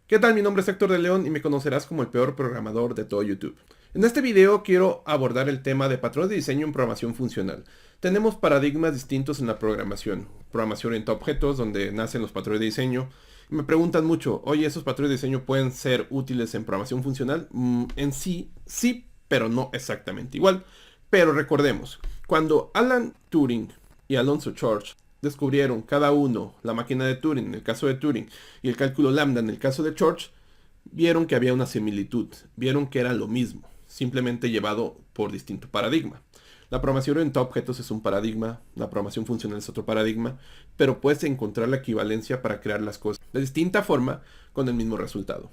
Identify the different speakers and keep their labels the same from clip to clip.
Speaker 1: ¿Qué tal? Mi nombre es Héctor de León y me conocerás como el peor programador de todo YouTube. En este video quiero abordar el tema de patrones de diseño en programación funcional. Tenemos paradigmas distintos en la programación. Programación orientada a objetos, donde nacen los patrones de diseño. Y me preguntan mucho, oye, ¿esos patrones de diseño pueden ser útiles en programación funcional? En sí, sí, pero no exactamente igual. Pero recordemos, cuando Alan Turing y Alonzo Church descubrieron cada uno la máquina de Turing en el caso de Turing y el cálculo lambda en el caso de Church, vieron que había una similitud, vieron que era lo mismo, simplemente llevado por distinto paradigma. La programación orientada a objetos es un paradigma, la programación funcional es otro paradigma, pero puedes encontrar la equivalencia para crear las cosas de distinta forma con el mismo resultado.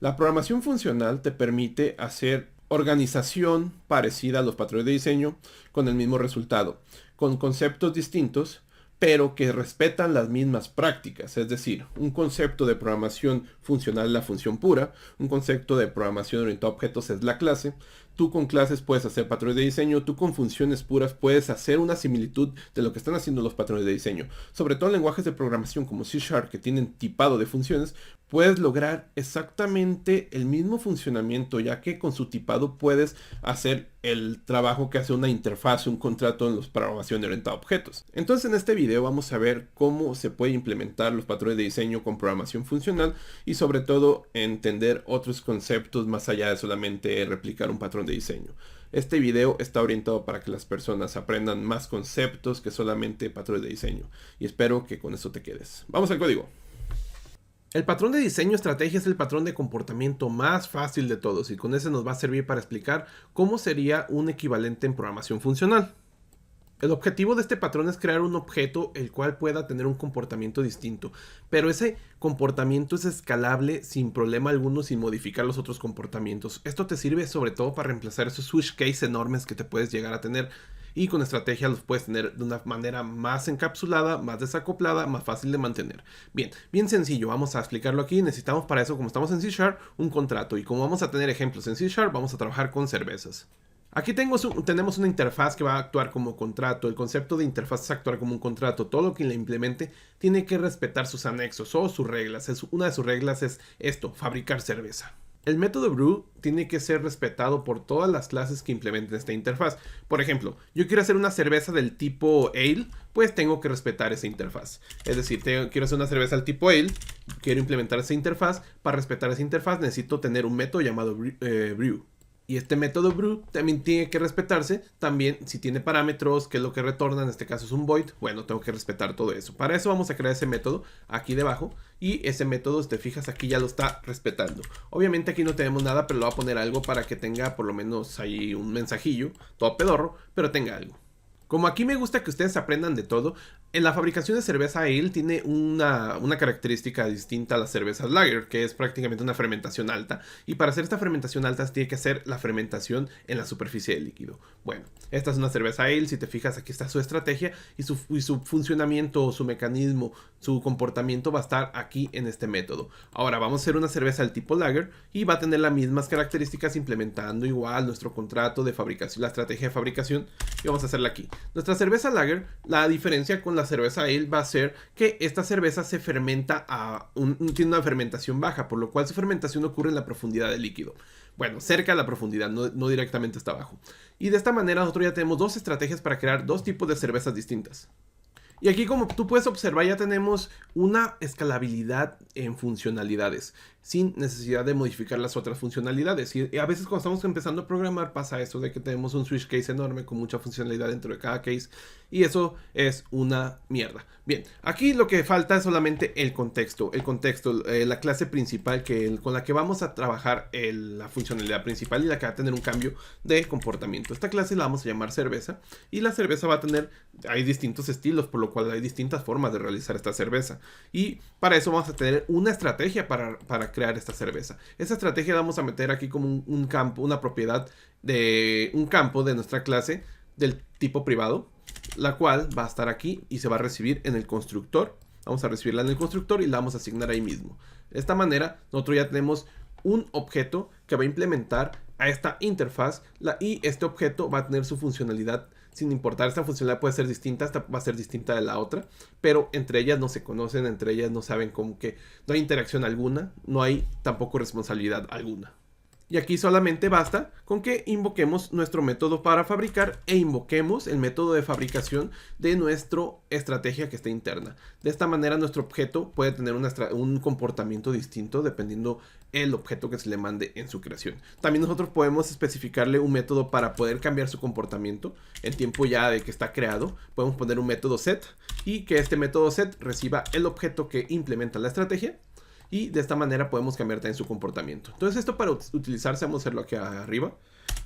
Speaker 1: La programación funcional te permite hacer organización parecida a los patrones de diseño con el mismo resultado, con conceptos distintos, pero que respetan las mismas prácticas. Es decir, un concepto de programación funcional es la función pura, un concepto de programación orientada a objetos es la clase. Tú con clases puedes hacer patrones de diseño, tú con funciones puras puedes hacer una similitud de lo que están haciendo los patrones de diseño. Sobre todo en lenguajes de programación como C#, que tienen tipado de funciones, puedes lograr exactamente el mismo funcionamiento, ya que con su tipado puedes hacer el trabajo que hace una interfaz, un contrato en los programación orientada a objetos. Entonces en este video vamos a ver cómo se puede implementar los patrones de diseño con programación funcional y sobre todo entender otros conceptos más allá de solamente replicar un patrón de diseño. Este video está orientado para que las personas aprendan más conceptos que solamente patrones de diseño y espero que con eso te quedes. Vamos al código. El patrón de diseño estrategia es el patrón de comportamiento más fácil de todos y con ese nos va a servir para explicar cómo sería un equivalente en programación funcional. El objetivo de este patrón es crear un objeto el cual pueda tener un comportamiento distinto, pero ese comportamiento es escalable sin problema alguno, sin modificar los otros comportamientos. Esto te sirve sobre todo para reemplazar esos switch case enormes que te puedes llegar a tener y con estrategia los puedes tener de una manera más encapsulada, más desacoplada, más fácil de mantener. Bien sencillo, vamos a explicarlo aquí. Necesitamos para eso, como estamos en C#, un contrato y como vamos a tener ejemplos en C#, vamos a trabajar con cervezas. Aquí tenemos una interfaz que va a actuar como contrato. El concepto de interfaz es actuar como un contrato. Todo lo que la implemente tiene que respetar sus anexos o sus reglas. Una de sus reglas es esto, fabricar cerveza. El método brew tiene que ser respetado por todas las clases que implementen esta interfaz. Por ejemplo, yo quiero hacer una cerveza del tipo ale, pues tengo que respetar esa interfaz. Es decir, quiero hacer una cerveza del tipo ale, quiero implementar esa interfaz. Para respetar esa interfaz necesito tener un método llamado brew. Y este método brew también tiene que respetarse. También si tiene parámetros, que es lo que retorna, en este caso es un void, bueno, tengo que respetar todo eso. Para eso vamos a crear ese método aquí debajo. Y ese método, si te fijas, aquí ya lo está respetando. Obviamente aquí no tenemos nada, pero le voy a poner algo para que tenga por lo menos ahí un mensajillo, todo pedorro, pero tenga algo. Como aquí me gusta que ustedes aprendan de todo, en la fabricación de cerveza ale tiene una característica distinta a las cervezas lager, que es prácticamente una fermentación alta. Y para hacer esta fermentación alta tiene que hacer la fermentación en la superficie del líquido. Bueno, esta es una cerveza ale, si te fijas aquí está su estrategia y su funcionamiento, su mecanismo, su comportamiento va a estar aquí en este método. Ahora vamos a hacer una cerveza del tipo lager y va a tener las mismas características implementando igual nuestro contrato de fabricación, la estrategia de fabricación y vamos a hacerla aquí. Nuestra cerveza lager, la diferencia con la cerveza ale va a ser que esta cerveza se fermenta tiene una fermentación baja, por lo cual su fermentación ocurre en la profundidad del líquido. Bueno, cerca de la profundidad, no directamente hasta abajo. Y de esta manera nosotros ya tenemos dos estrategias para crear dos tipos de cervezas distintas. Y aquí, como tú puedes observar, ya tenemos una escalabilidad en funcionalidades sin necesidad de modificar las otras funcionalidades. Y a veces cuando estamos empezando a programar pasa eso de que tenemos un switch case enorme con mucha funcionalidad dentro de cada case y eso es una mierda. Bien, aquí lo que falta es solamente el contexto, la clase principal con la que vamos a trabajar la funcionalidad principal y la que va a tener un cambio de comportamiento. Esta clase la vamos a llamar cerveza y la cerveza va a tener, hay distintos estilos, por lo cual hay distintas formas de realizar esta cerveza y para eso vamos a tener una estrategia para crear esta cerveza. Esta estrategia la vamos a meter aquí como un campo, una propiedad de un campo de nuestra clase del tipo privado, la cual va a estar aquí y se va a recibir en el constructor. Vamos a recibirla en el constructor y la vamos a asignar ahí mismo. De esta manera nosotros ya tenemos un objeto que va a implementar a esta interfaz y este objeto va a tener su funcionalidad sin importar, esta funcionalidad puede ser distinta, esta va a ser distinta de la otra, pero entre ellas no se conocen, entre ellas no saben, como que no hay interacción alguna, no hay tampoco responsabilidad alguna. Y aquí solamente basta con que invoquemos nuestro método para fabricar e invoquemos el método de fabricación de nuestra estrategia que está interna. De esta manera nuestro objeto puede tener un comportamiento distinto dependiendo el objeto que se le mande en su creación. También nosotros podemos especificarle un método para poder cambiar su comportamiento en tiempo ya de que está creado. Podemos poner un método set y que este método set reciba el objeto que implementa la estrategia. Y de esta manera podemos cambiar también su comportamiento. Entonces esto para utilizarse, vamos a hacerlo aquí arriba.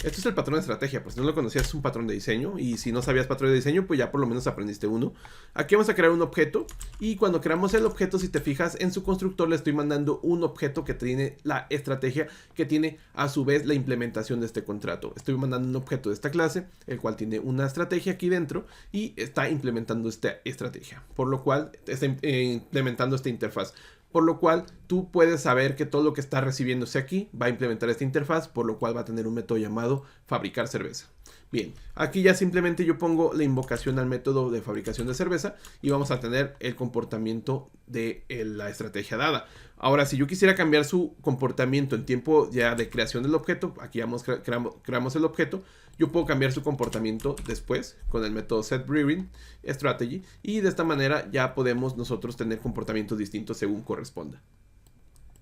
Speaker 1: Esto es el patrón de estrategia, pues si no lo conocías es un patrón de diseño. Y si no sabías patrón de diseño, pues ya por lo menos aprendiste uno. Aquí vamos a crear un objeto. Y cuando creamos el objeto, si te fijas en su constructor, le estoy mandando un objeto que tiene la estrategia, que tiene a su vez la implementación de este contrato. Estoy mandando un objeto de esta clase, el cual tiene una estrategia aquí dentro y está implementando esta estrategia. Por lo cual está implementando esta interfaz. Por lo cual tú puedes saber que todo lo que está recibiéndose aquí va a implementar esta interfaz, por lo cual va a tener un método llamado fabricar cerveza. Bien, aquí ya simplemente yo pongo la invocación al método de fabricación de cerveza y vamos a tener el comportamiento de la estrategia dada. Ahora, si yo quisiera cambiar su comportamiento en tiempo ya de creación del objeto, aquí creamos el objeto, yo puedo cambiar su comportamiento después con el método setBrewingStrategy y de esta manera ya podemos nosotros tener comportamientos distintos según corresponda.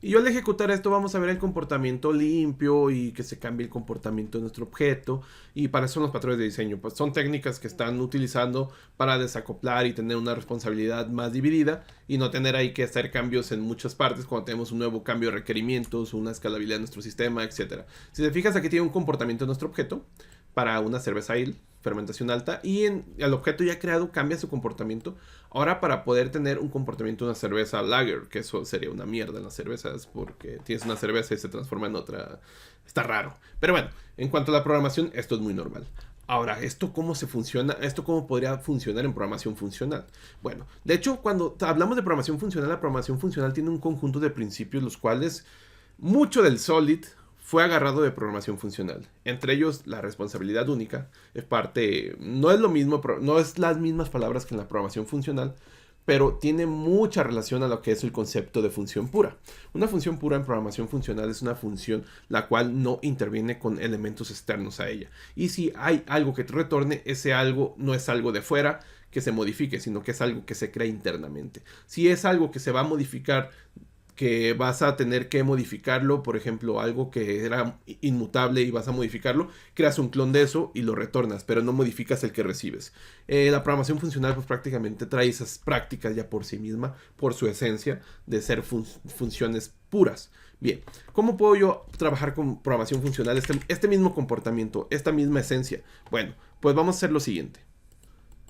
Speaker 1: Y yo al ejecutar esto vamos a ver el comportamiento limpio y que se cambie el comportamiento de nuestro objeto. Y para eso son los patrones de diseño. Pues son técnicas que están utilizando para desacoplar y tener una responsabilidad más dividida. Y no tener ahí que hacer cambios en muchas partes cuando tenemos un nuevo cambio de requerimientos, una escalabilidad de nuestro sistema, etc. Si te fijas, aquí tiene un comportamiento de nuestro objeto para una cerveza ale, fermentación alta, y el objeto ya creado cambia su comportamiento. Ahora para poder tener un comportamiento de una cerveza lager, que eso sería una mierda en las cervezas, porque tienes una cerveza y se transforma en otra, está raro. Pero bueno, en cuanto a la programación, esto es muy normal. Ahora, ¿esto cómo se funciona? ¿Esto cómo podría funcionar en programación funcional? Bueno, de hecho, cuando hablamos de programación funcional, la programación funcional tiene un conjunto de principios, los cuales mucho del Solid fue agarrado de programación funcional. Entre ellos, la responsabilidad única es parte, no es lo mismo, no es las mismas palabras que en la programación funcional, pero tiene mucha relación a lo que es el concepto de función pura. Una función pura en programación funcional es una función la cual no interviene con elementos externos a ella. Y si hay algo que te retorne, ese algo no es algo de fuera que se modifique, sino que es algo que se crea internamente. Si es algo que se va a modificar, que vas a tener que modificarlo, por ejemplo, algo que era inmutable y vas a modificarlo, creas un clon de eso y lo retornas, pero no modificas el que recibes. La programación funcional pues prácticamente trae esas prácticas ya por sí misma, por su esencia de ser funciones puras. Bien, ¿cómo puedo yo trabajar con programación funcional este mismo comportamiento, esta misma esencia? Bueno, pues vamos a hacer lo siguiente.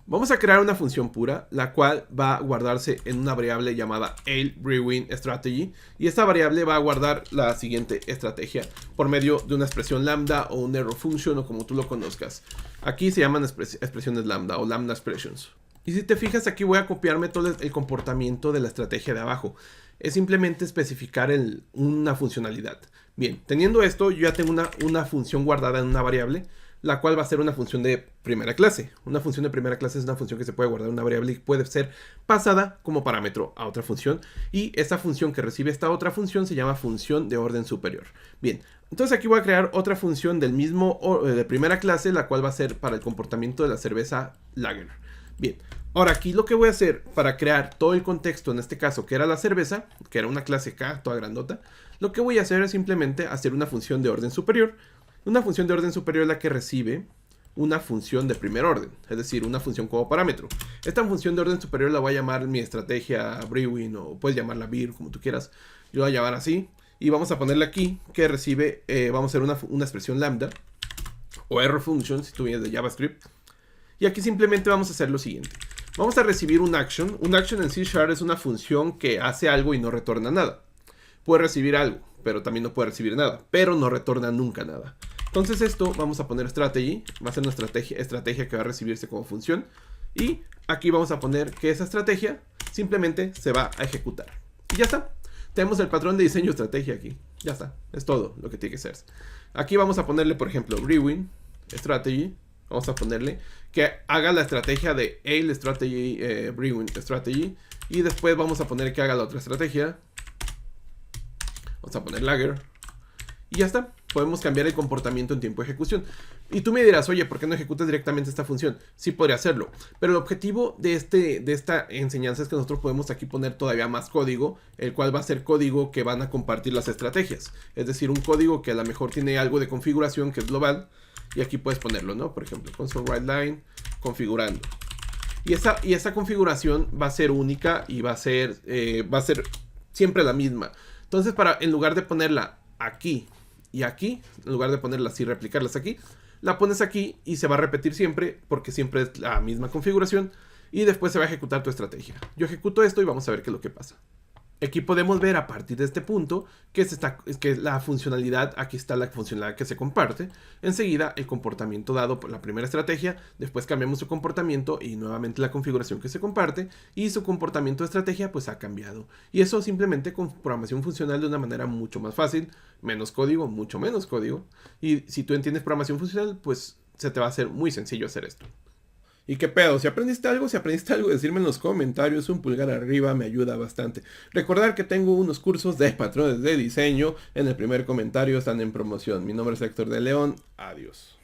Speaker 1: Vamos a crear una función pura, la cual va a guardarse en una variable llamada ale_brewing_strategy, y esta variable va a guardar la siguiente estrategia por medio de una expresión lambda o un error function o como tú lo conozcas. Aquí se llaman expresiones lambda o lambda expressions. Y si te fijas, aquí voy a copiarme todo el comportamiento de la estrategia de abajo. Es simplemente especificar una funcionalidad. Bien, teniendo esto, yo ya tengo una función guardada en una variable, la cual va a ser una función de primera clase. Una función de primera clase es una función que se puede guardar en una variable y puede ser pasada como parámetro a otra función. Y esta función que recibe esta otra función se llama función de orden superior. Bien, entonces aquí voy a crear otra función del mismo de primera clase, la cual va a ser para el comportamiento de la cerveza lager. Bien, ahora aquí lo que voy a hacer para crear todo el contexto, en este caso que era la cerveza, que era una clase K, toda grandota, lo que voy a hacer es simplemente hacer una función de orden superior. Una función de orden superior es la que recibe una función de primer orden, es decir, una función como parámetro. Esta función de orden superior la voy a llamar mi estrategia brewing, o puedes llamarla beer, como tú quieras. Yo la voy a llamar así y vamos a ponerle aquí que recibe, vamos a hacer una expresión lambda o error function si tú vienes de JavaScript. Y aquí simplemente vamos a hacer lo siguiente. Vamos a recibir un action. Un action en C# es una función que hace algo y no retorna nada. Puede recibir algo, pero también no puede recibir nada, pero no retorna nunca nada. Entonces esto vamos a poner strategy, va a ser nuestra estrategia que va a recibirse como función. Y aquí vamos a poner que esa estrategia simplemente se va a ejecutar. Y ya está. Tenemos el patrón de diseño estrategia aquí. Ya está. Es todo lo que tiene que ser. Aquí vamos a ponerle, por ejemplo, brewing strategy. Vamos a ponerle que haga la estrategia de Ale Strategy, Brewing Strategy. Y después vamos a poner que haga la otra estrategia. Vamos a poner Lager. Y ya está. Podemos cambiar el comportamiento en tiempo de ejecución. Y tú me dirás, oye, ¿por qué no ejecutas directamente esta función? Sí podría hacerlo. Pero el objetivo de esta enseñanza es que nosotros podemos aquí poner todavía más código, el cual va a ser código que van a compartir las estrategias. Es decir, un código que a lo mejor tiene algo de configuración que es global. Y aquí puedes ponerlo, ¿no? Por ejemplo, console write line, configurando. Y esa configuración va a ser única y va a ser siempre la misma. Entonces, en lugar de ponerla aquí y aquí, en lugar de ponerlas y replicarlas aquí, la pones aquí y se va a repetir siempre porque siempre es la misma configuración y después se va a ejecutar tu estrategia. Yo ejecuto esto y vamos a ver qué es lo que pasa. Aquí podemos ver a partir de este punto que la funcionalidad, aquí está la funcionalidad que se comparte. Enseguida el comportamiento dado por la primera estrategia, después cambiamos su comportamiento y nuevamente la configuración que se comparte y su comportamiento de estrategia pues ha cambiado. Y eso simplemente con programación funcional de una manera mucho más fácil, menos código, mucho menos código. Y si tú entiendes programación funcional pues se te va a hacer muy sencillo hacer esto. ¿Y qué pedo? Si aprendiste algo, decirme en los comentarios, un pulgar arriba me ayuda bastante. Recordar que tengo unos cursos de patrones de diseño, en el primer comentario están en promoción. Mi nombre es Héctor de León, adiós.